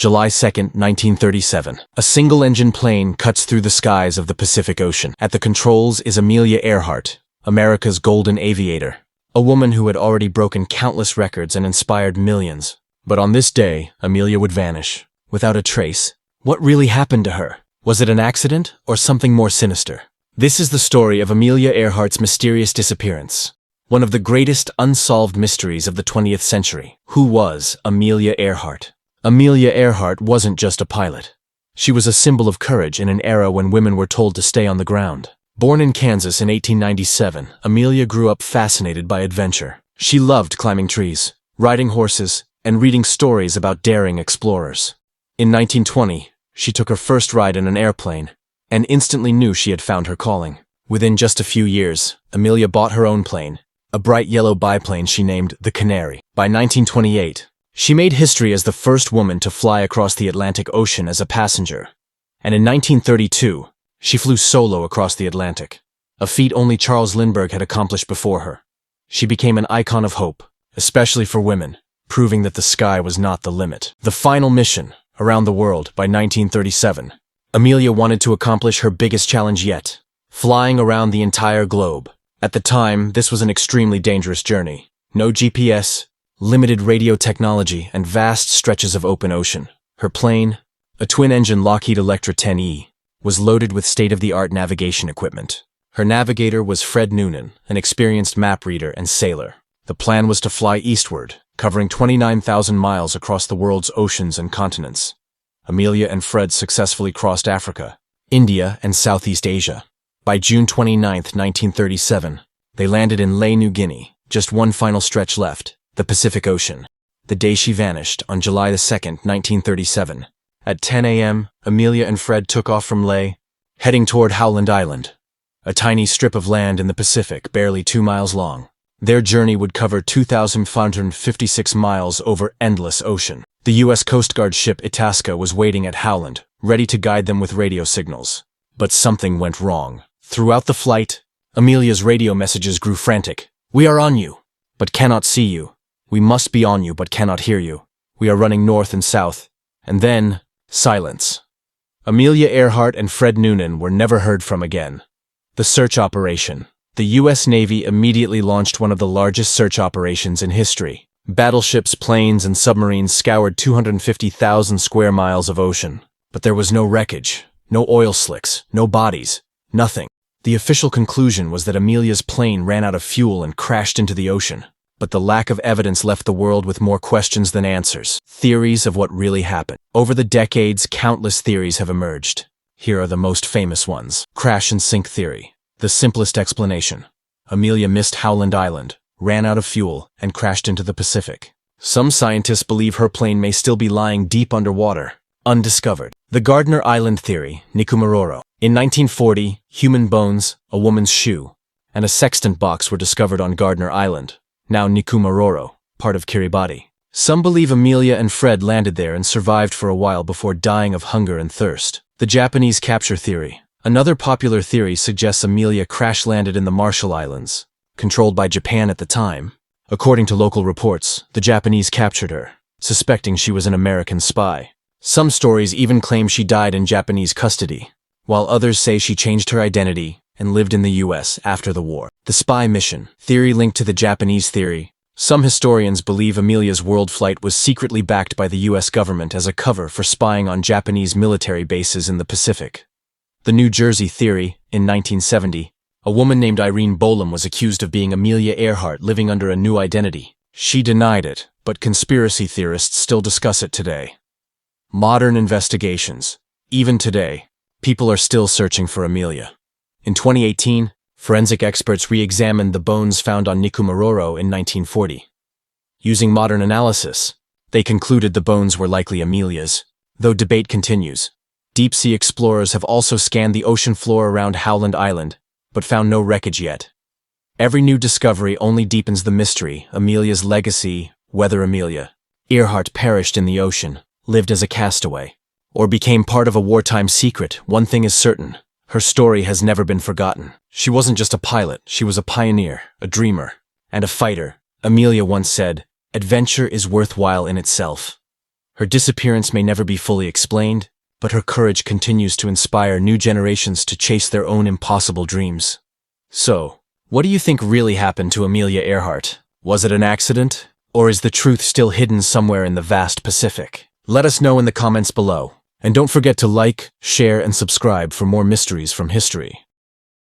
July 2, 1937. A single-engine plane cuts through the skies of the Pacific Ocean. At the controls is Amelia Earhart, America's golden aviator, a woman who had already broken countless records and inspired millions. But on this day, Amelia would vanish, without a trace. What really happened to her? Was it an accident or something more sinister? This is the story of Amelia Earhart's mysterious disappearance, one of the greatest unsolved mysteries of the 20th century. Who was Amelia Earhart? Amelia Earhart wasn't just a pilot. She was a symbol of courage in an era when women were told to stay on the ground. Born in Kansas in 1897, Amelia grew up fascinated by adventure. She loved climbing trees, riding horses, and reading stories about daring explorers. In 1920, she took her first ride in an airplane and instantly knew she had found her calling. Within just a few years, Amelia bought her own plane, a bright yellow biplane she named the Canary. By 1928, she made history as the first woman to fly across the Atlantic Ocean as a passenger. And in 1932, she flew solo across the Atlantic, a feat only Charles Lindbergh had accomplished before her. She became an icon of hope, especially for women, proving that the sky was not the limit. The final mission, around the world, by 1937, Amelia wanted to accomplish her biggest challenge yet, flying around the entire globe. At the time, this was an extremely dangerous journey. No GPS, limited radio technology, and vast stretches of open ocean. Her plane, a twin-engine Lockheed Electra 10E, was loaded with state-of-the-art navigation equipment. Her navigator was Fred Noonan, an experienced map reader and sailor. The plan was to fly eastward, covering 29,000 miles across the world's oceans and continents. Amelia and Fred successfully crossed Africa, India, and Southeast Asia. By June 29, 1937, they landed in Lae, New Guinea, just one final stretch left, the Pacific Ocean. The day she vanished, on July 2, 1937. At 10 a.m., Amelia and Fred took off from Lae, heading toward Howland Island, a tiny strip of land in the Pacific barely 2 miles long. Their journey would cover 2,556 miles over endless ocean. The U.S. Coast Guard ship Itasca was waiting at Howland, ready to guide them with radio signals. But something went wrong. Throughout the flight, Amelia's radio messages grew frantic. "We are on you, but cannot see you. We must be on you, but cannot hear you. We are running north and south." And then, silence. Amelia Earhart and Fred Noonan were never heard from again. The search operation. The U.S. Navy immediately launched one of the largest search operations in history. Battleships, planes, and submarines scoured 250,000 square miles of ocean. But there was no wreckage, no oil slicks, no bodies, nothing. The official conclusion was that Amelia's plane ran out of fuel and crashed into the ocean. But the lack of evidence left the world with more questions than answers. Theories of what really happened. Over the decades, countless theories have emerged. Here are the most famous ones. Crash and sink theory. The simplest explanation. Amelia missed Howland Island, ran out of fuel, and crashed into the Pacific. Some scientists believe her plane may still be lying deep underwater, undiscovered. The Gardner Island theory, Nikumaroro. In 1940, human bones, a woman's shoe, and a sextant box were discovered on Gardner Island, now Nikumaroro, part of Kiribati. Some believe Amelia and Fred landed there and survived for a while before dying of hunger and thirst. The Japanese capture theory. Another popular theory suggests Amelia crash-landed in the Marshall Islands, controlled by Japan at the time. According to local reports, the Japanese captured her, suspecting she was an American spy. Some stories even claim she died in Japanese custody, while others say she changed her identity and lived in the U.S. after the war. The spy mission, theory linked to the Japanese theory. Some historians believe Amelia's world flight was secretly backed by the U.S. government as a cover for spying on Japanese military bases in the Pacific. The New Jersey theory, in 1970, a woman named Irene Bolam was accused of being Amelia Earhart living under a new identity. She denied it, but conspiracy theorists still discuss it today. Modern investigations. Even today, people are still searching for Amelia. In 2018, forensic experts re-examined the bones found on Nikumaroro in 1940. Using modern analysis, they concluded the bones were likely Amelia's, though debate continues. Deep-sea explorers have also scanned the ocean floor around Howland Island, but found no wreckage yet. Every new discovery only deepens the mystery. Amelia's legacy, whether Amelia Earhart perished in the ocean, lived as a castaway, or became part of a wartime secret, one thing is certain. Her story has never been forgotten. She wasn't just a pilot, she was a pioneer, a dreamer, and a fighter. Amelia once said, "Adventure is worthwhile in itself." Her disappearance may never be fully explained, but her courage continues to inspire new generations to chase their own impossible dreams. So, what do you think really happened to Amelia Earhart? Was it an accident? Or is the truth still hidden somewhere in the vast Pacific? Let us know in the comments below. And don't forget to like, share, and subscribe for more mysteries from history.